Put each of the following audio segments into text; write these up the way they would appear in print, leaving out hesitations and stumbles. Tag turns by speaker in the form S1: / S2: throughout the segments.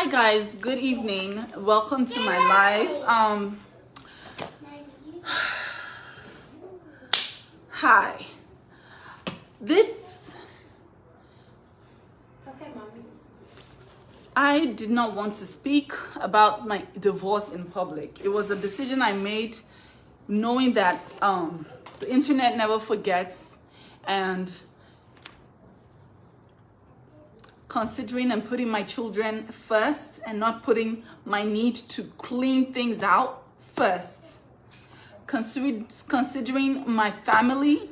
S1: Hi guys, good evening. Welcome to my live. Hi. It's okay, mommy. I did not want to speak about my divorce in public. It was a decision I made knowing that the internet never forgets, and considering and putting my children first and not putting my need to clean things out first. Considering my family,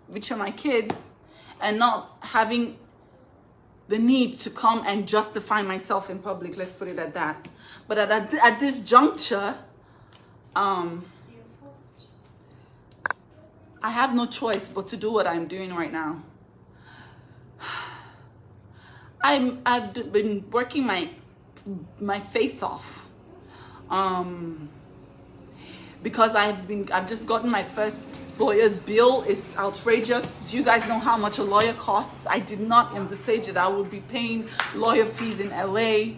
S1: which are my kids, and not having the need to come and justify myself in public, let's put it at that. But at this juncture, I have no choice but to do what I'm doing right now. I've been working my face off, because I've just gotten my first lawyer's bill. It's outrageous. Do you guys know how much a lawyer costs? I did not envisage that I would be paying lawyer fees in LA.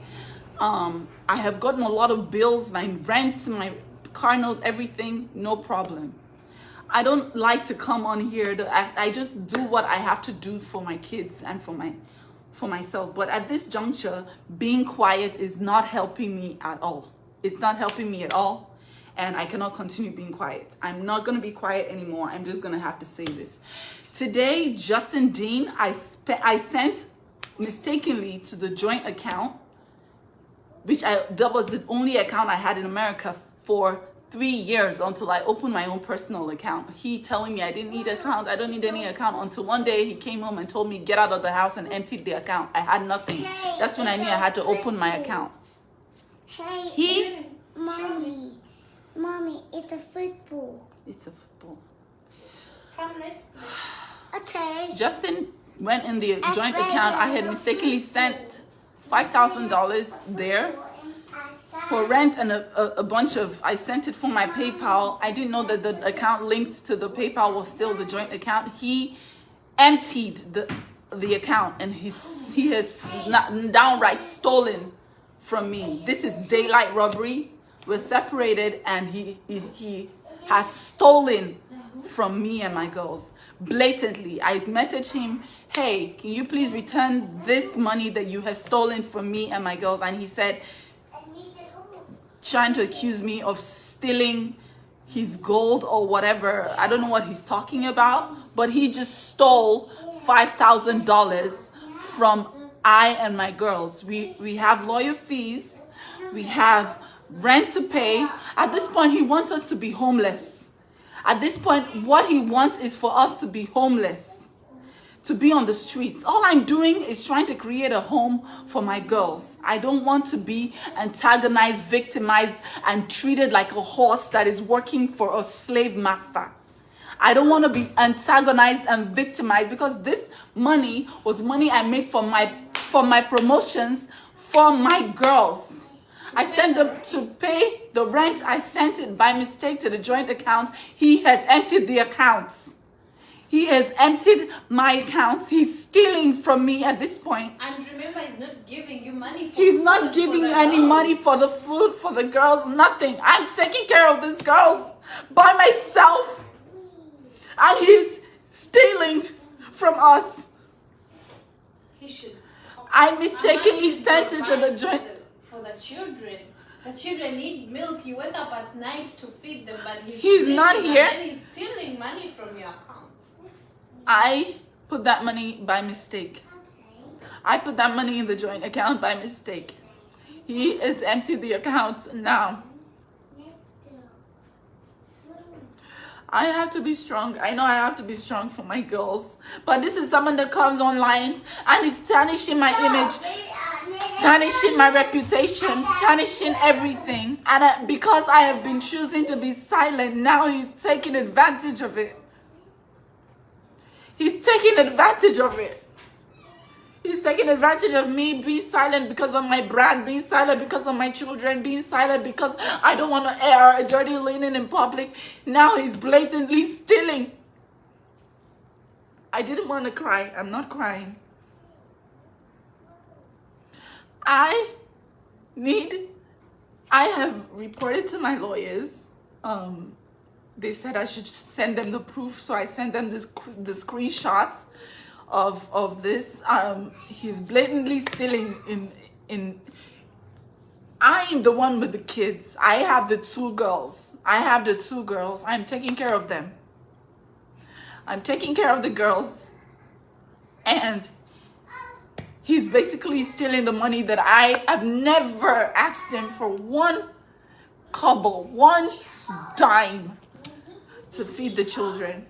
S1: I have gotten a lot of bills, my rent, my car note, everything, no problem. I don't like to come on here. I just do what I have to do for my kids and for myself. But at this juncture, being quiet is not helping me at all. It's not helping me at all. And I cannot continue being quiet. I'm not going to be quiet anymore. I'm just going to have to say this. Today, Justin Dean, I sent mistakenly to the joint account, that was the only account I had in America for 3 years until I opened my own personal account. He telling me I didn't need account, I don't need any account, until one day he came home and told me get out of the house and emptied the account. I had nothing. That's when I knew I had to open my account.
S2: Mommy, it's a football.
S1: It's a football.
S2: Come, let's play. Okay.
S1: Justin went in the joint account. I had mistakenly sent $5,000 there for rent and a bunch of, I sent it for my PayPal. I didn't know that the account linked to the PayPal was still the joint account. He emptied the account, and he has downright stolen from me. This is daylight robbery. We're separated, and he has stolen from me and my girls blatantly. I messaged him, hey, can you please return this money that you have stolen from me and my girls? And he said, trying to accuse me of stealing his gold or whatever. I don't know what he's talking about, but he just stole $5,000 from I and my girls. We have lawyer fees, we have rent to pay. At this point, he wants us to be homeless. At this point, what he wants is for us to be homeless, to be on the streets. All I'm doing is trying to create a home for my girls. I don't want to be antagonized, victimized, and treated like a horse that is working for a slave master. I don't want to be antagonized and victimized, because this money was money I made for my promotions for my girls. I sent them to pay the rent. I sent it by mistake to the joint account. He has emptied the accounts. He has emptied my accounts. He's stealing from me at this point.
S3: And remember, he's not giving you money for
S1: He's not giving any money for the food, for the girls, nothing. I'm taking care of these girls by myself. And he's stealing from us.
S3: He should.
S1: I mistakenly sent it to the joint.
S3: For the children. The children need milk. You wake up at night to feed them, but
S1: he's not here.
S3: And then he's stealing money from your account.
S1: I put that money by mistake. I put that money in the joint account by mistake. He has emptied the account now. I have to be strong. I know I have to be strong for my girls. But this is someone that comes online and is tarnishing my image, tarnishing my reputation, tarnishing everything. And because I have been choosing to be silent, now he's taking advantage of it. He's taking advantage of it. He's taking advantage of me being silent because of my brand, being silent because of my children, being silent because I don't want to air a dirty linen in public. Now he's blatantly stealing. I didn't want to cry. I'm not crying. I I have reported to my lawyers. They said I should send them the proof, so I sent them the screenshots of this. He's blatantly stealing in. I am the one with the kids. I have the two girls. I'm taking care of them. I'm taking care of the girls. And he's basically stealing the money that I have never asked him for one kobo, one dime to feed the children.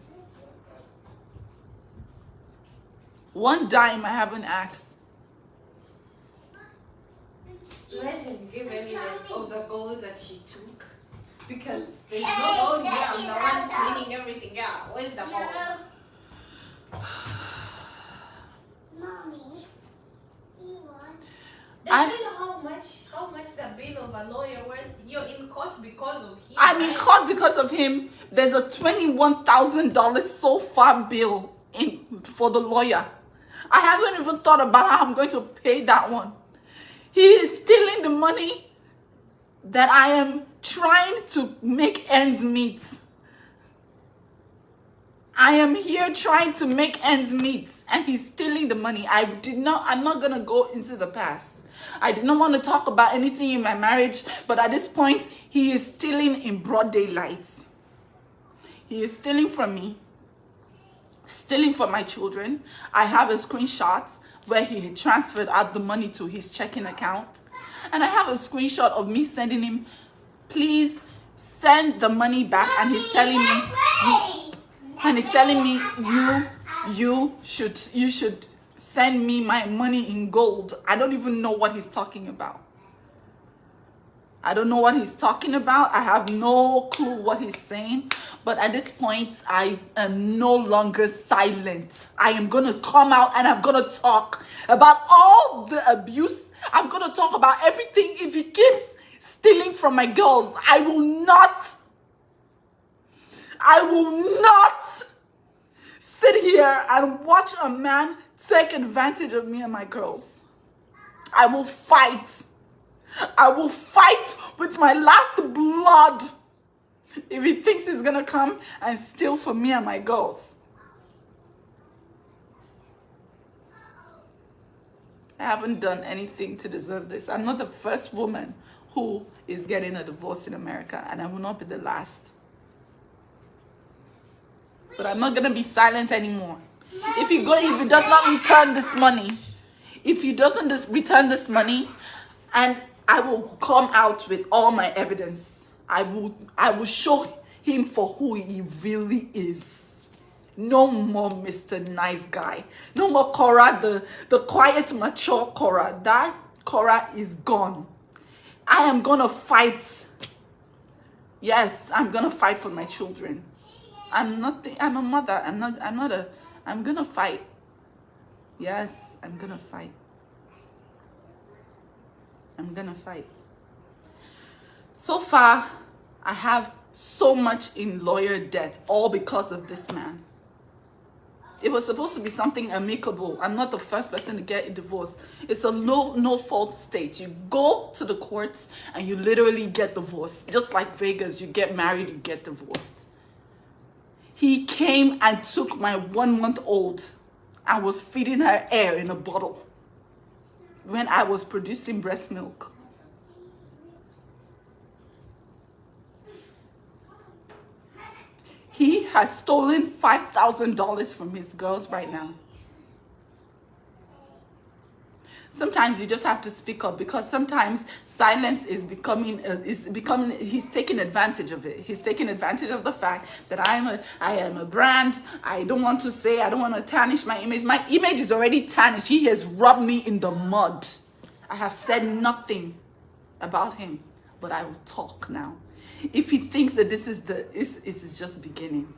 S1: One dime I haven't asked.
S3: Let him give evidence of the gold that she took. Because there's no gold here. I'm the one cleaning everything out. Where's the gold?
S2: Mommy, he wants.
S3: Does he know how much the bill of a lawyer was? You're in court because of him.
S1: I'm in court because of him. There's a $21,000 so far bill for the lawyer. I haven't even thought about how I'm going to pay that one. He is stealing the money that I am trying to make ends meet. I am here trying to make ends meet, and he's stealing the money. I'm not going to go into the past. I did not want to talk about anything in my marriage, but at this point, he is stealing in broad daylight. He is stealing from me, stealing from my children. I have a screenshot where he had transferred out the money to his checking account. And I have a screenshot of me sending him, please send the money back. And he's telling me, you should send me my money in gold. I don't even know what he's talking about. I don't know what he's talking about. I have no clue what he's saying. But at this point, I am no longer silent. I am going to come out and I'm going to talk about all the abuse. I'm going to talk about everything. If he keeps stealing from my girls, I will not sit here and watch a man take advantage of me and my girls. I will fight. I will fight with my last blood if he thinks he's gonna come and steal from me and my girls. I haven't done anything to deserve this. I'm not the first woman who is getting a divorce in America, and I will not be the last. But I'm not gonna be silent anymore. If he does not return this money, return this money, and I will come out with all my evidence. I will show him for who he really is. No more Mr. Nice Guy. No more Korra, the quiet, mature Korra. That Korra is gone. I am gonna fight. Yes, I'm gonna fight for my children. I'm a mother. I'm gonna fight. Yes, I'm gonna fight. I'm gonna fight. So far, I have so much in lawyer debt, all because of this man. It was supposed to be something amicable. I'm not the first person to get a divorce. It's a no fault state. You go to the courts and you literally get divorced. Just like Vegas, you get married, you get divorced. He came and took my 1-month-old and was feeding her air in a bottle when I was producing breast milk. He has stolen $5,000 from his girls right now. Sometimes you just have to speak up, because sometimes silence is he's taking advantage of it. He's taking advantage of the fact that I am a brand. I don't want to tarnish my image. My image is already tarnished. He has rubbed me in the mud. I have said nothing about him, but I will talk now. If he thinks that this is just beginning,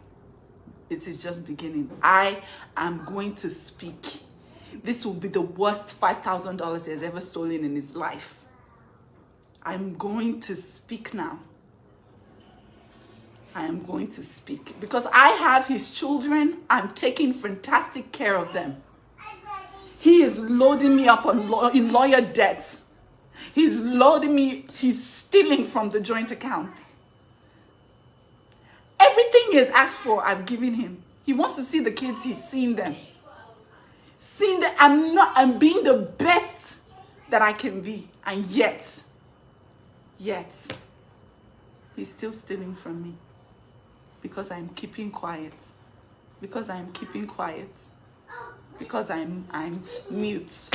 S1: it is just beginning. I am going to speak. This will be the worst $5,000 he has ever stolen in his life. I'm going to speak now. I am going to speak because I have his children. I'm taking fantastic care of them. He is loading me up in lawyer debts. He's loading me. He's stealing from the joint account. Everything he has asked for, I've given him. He wants to see the kids. He's seen them. Seeing that I'm being the best that I can be. And yet, he's still stealing from me. Because I'm keeping quiet. Because I'm keeping quiet. Because I'm mute.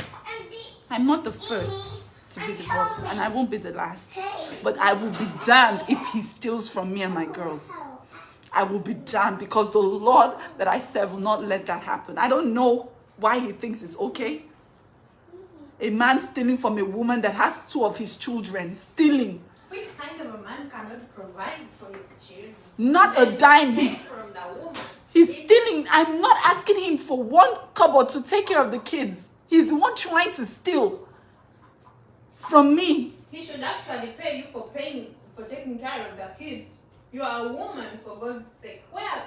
S1: I'm not the first to be divorced, and I won't be the last. But I will be damned if he steals from me and my girls. I will be damned, because the Lord that I serve will not let that happen. I don't know why he thinks it's okay. A man stealing from a woman that has 2 of his children. Stealing.
S3: Which kind of a man cannot provide for his children?
S1: Not a dime.
S3: From the woman.
S1: He's stealing. I'm not asking him for 1 kobo to take care of the kids. He's the one trying to steal from me.
S3: He should actually pay you for taking care of the kids. You are a woman, for God's sake. Where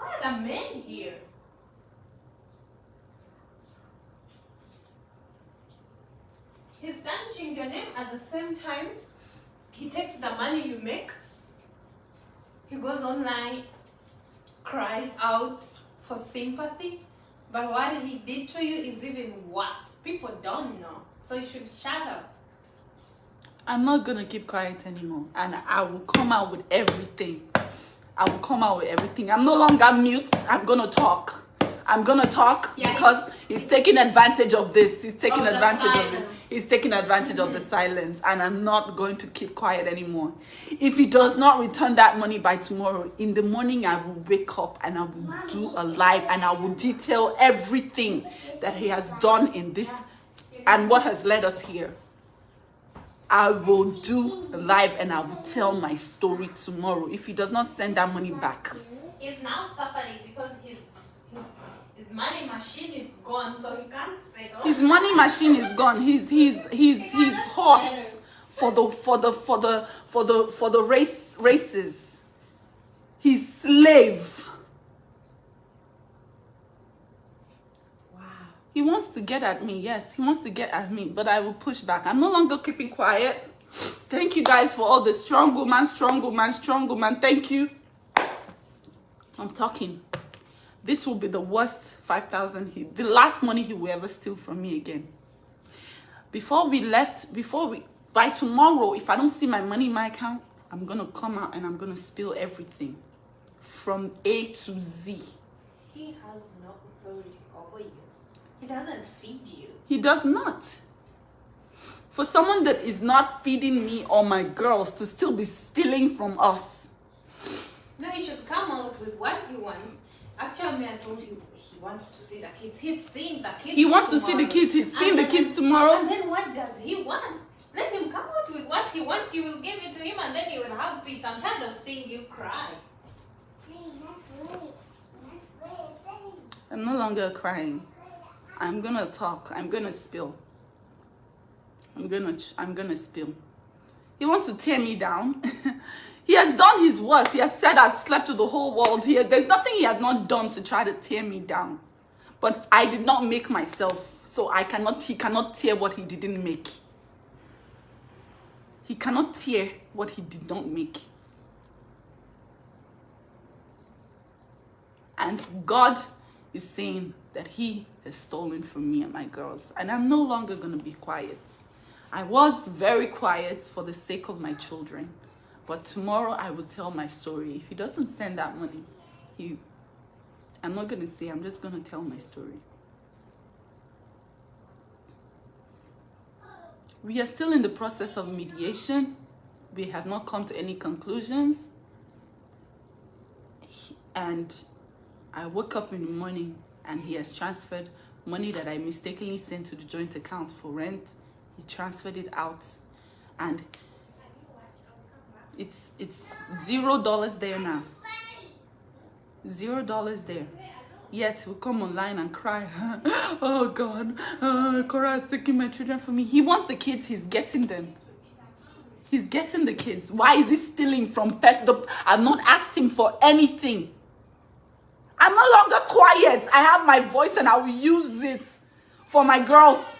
S3: are the men here? He's tarnishing your name. At the same time, he takes the money you make. He goes online, cries out for sympathy. But what he did to you is even worse. People don't know. So you should shut up.
S1: I'm not going to keep quiet anymore. And I will come out with everything. I will come out with everything. I'm no longer mute. I'm going to talk. I'm going to talk, because he's taking advantage of this. He's taking advantage of it. He's taking advantage of the silence. And I'm not going to keep quiet anymore. If he does not return that money by tomorrow, in the morning I will wake up and I will do a live, and I will detail everything that he has done in this and what has led us here. I will do a live and I will tell my story tomorrow if he does not send that money back.
S3: He's now suffering because his money machine is gone, so he can't settle.
S1: His money machine is gone. His horse for the races. His slave.
S3: Wow.
S1: He wants to get at me. Yes, he wants to get at me, but I will push back. I'm no longer keeping quiet. Thank you guys for all the strong woman. Thank you. I'm talking. This will be the worst 5,000, the last money he will ever steal from me again. By tomorrow, if I don't see my money in my account, I'm going to come out and I'm going to spill everything from A to Z.
S3: He has no authority over you. He doesn't feed you.
S1: He does not. For someone that is not feeding me or my girls to still be stealing from us.
S3: No, he should come out with what he wants. Actually, I told you he wants to see the kids. He's seeing the kids.
S1: He wants to see the kids. He's seeing the kids tomorrow.
S3: And then what does he want? Let him come out with what he wants. You will give it to him, and then he will have peace. I'm tired of seeing you cry.
S1: I'm no longer crying. I'm gonna talk. I'm gonna spill. I'm gonna spill. He wants to tear me down. He has done his worst. He has said I've slept with the whole world here. There's nothing he has not done to try to tear me down. But I did not make myself, so he cannot tear what he didn't make. He cannot tear what he did not make. And God is saying that he has stolen from me and my girls. And I'm no longer going to be quiet. I was very quiet for the sake of my children. But tomorrow I will tell my story. If he doesn't send that money, I'm not going to say, I'm just going to tell my story. We are still in the process of mediation. We have not come to any conclusions. And I woke up in the morning and he has transferred money that I mistakenly sent to the joint account for rent. He transferred it out. And it's $0 there now. $0 there. Yet we come online and cry. Oh God, Korra is taking my children from me. He wants the kids, he's getting them. He's getting the kids. Why is he stealing from pets? I've not asked him for anything. I'm no longer quiet. I have my voice and I will use it for my girls.